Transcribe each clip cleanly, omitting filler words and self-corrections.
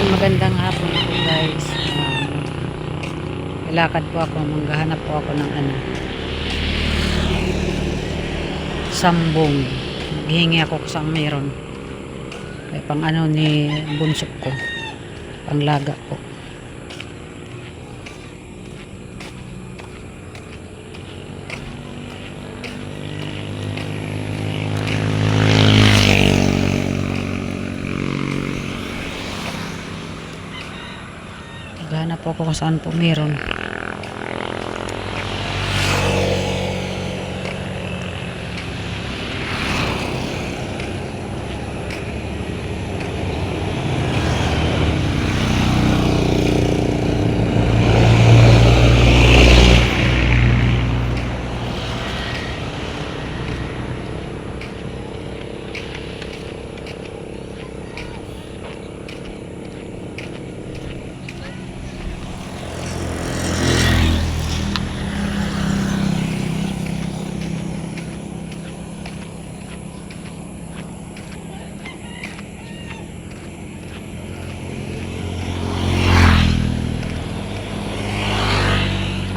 Magandang hapon po guys. Lalakad po ako, manggahanap po ako ng sambong. Maghihingi ako sa meron. Ay pang ni bunsok ko. Panglaga po. Maghanap po ako kung saan po meron.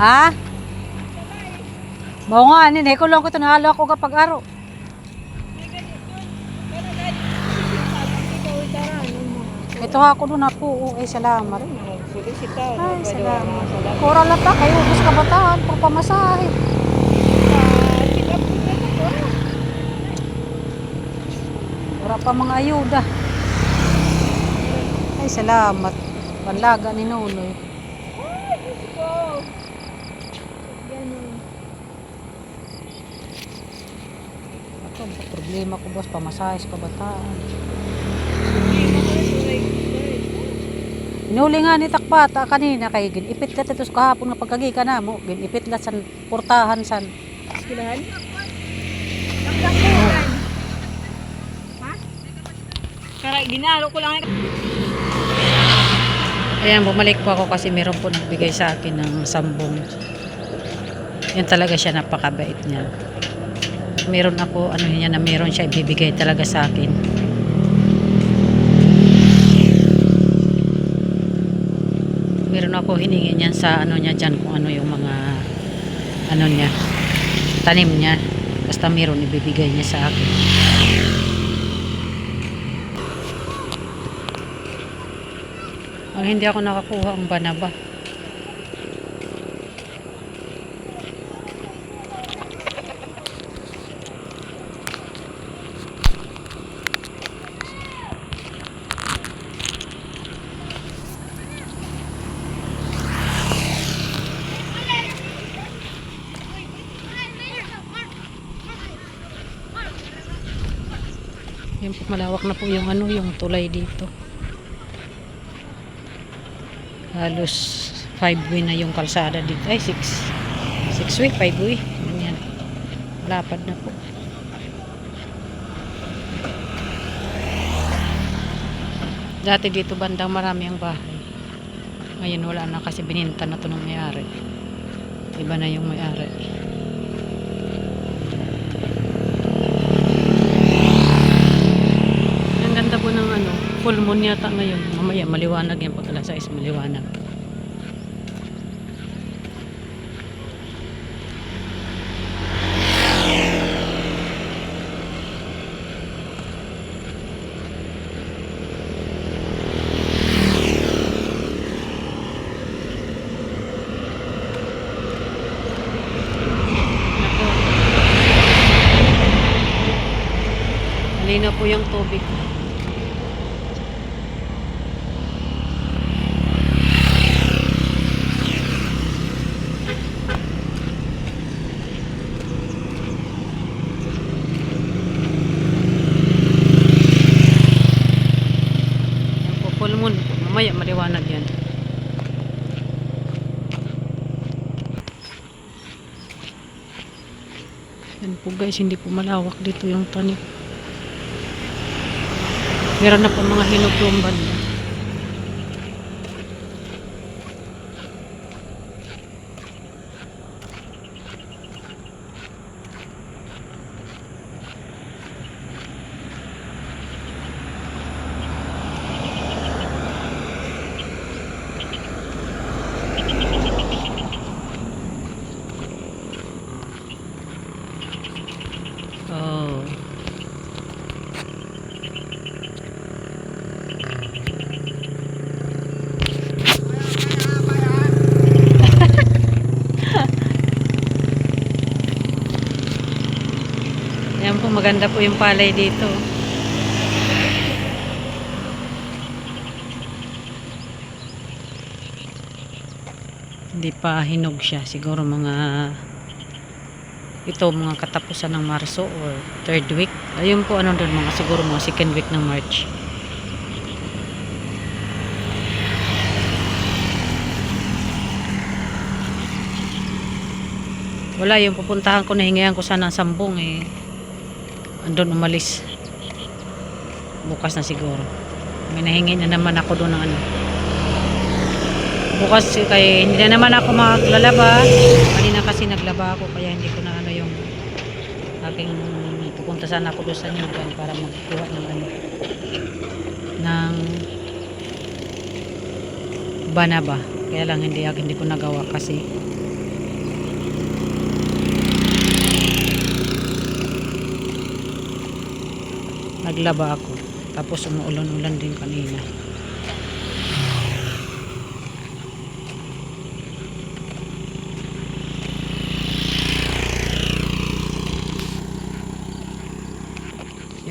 Ha? Mao nga ni ko lang ko tunalo ako kapag aro. Ito ako doon ako. Ay salamat. Ay salamat. Pura lang ta kayo ubos kabataan pag pamasahe. Pura pa mga ayuda. Ay salamat. Panlaga ni Nunoy. Problema ko boss, pamasahe sa kabataan. Inuli nga ni Takpata kanina kay ginipit ka ito sa kahapon nga pagkagika na mo. Ginipit la san portahan san. Skilahan? Nagdakulan. Ha? Karay, ginalo ko lang. Ayan, bumalik po ako kasi meron po nagbigay sa akin ng sambong. Yan talaga siya, napakabait niya. Meron ako niya na meron siya ibibigay talaga sa akin. Meron ako hiningi niyan sa niya dyan kung yung mga niya tanim niya, basta meron ibibigay niya sa akin. Ang hindi ako nakakuha ang banaba. Yan po, malawak na po yung yung tulay dito. Halos 5 way na yung kalsada dito. Ay 6 way, 5 way. Yan. Lapad na po. Dati dito bandang marami ang bahay. Ngayon wala na kasi bininta na to ng may-ari. Iba na yung may-ari. Po ng full moon yata ngayon. Mamaya maliwanag yan pag alas 6 maliwanag. Malinaw po yung tubig. Full moon. Mamaya maliwanag yan. Yan po guys, hindi po malawak dito yung tanim. Meron na po mga hinog doon banda. maganda po yung palay dito. Hindi pa hinog siya. Siguro mga katapusan ng Marso or third week. Ayun po ano doon, siguro mga second week ng March. Wala, yung pupuntahan ko, nahingayan ko sana ng sambong eh. Andun umalis. Bukas na siguro. May nahingi na naman ako doon ng ano. Bukas kaya hindi na naman ako maglalaba. Kanina kasi naglaba ako kaya hindi ko na ano yung aking pupunta sana ako doon sa Nyugan para magkuha ng ano ng banaba. Kaya lang hindi ko nagawa kasi naglaba ako. Tapos umuulan-ulan din kanina.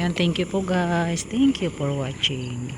Yan, thank you po guys. Thank you for watching.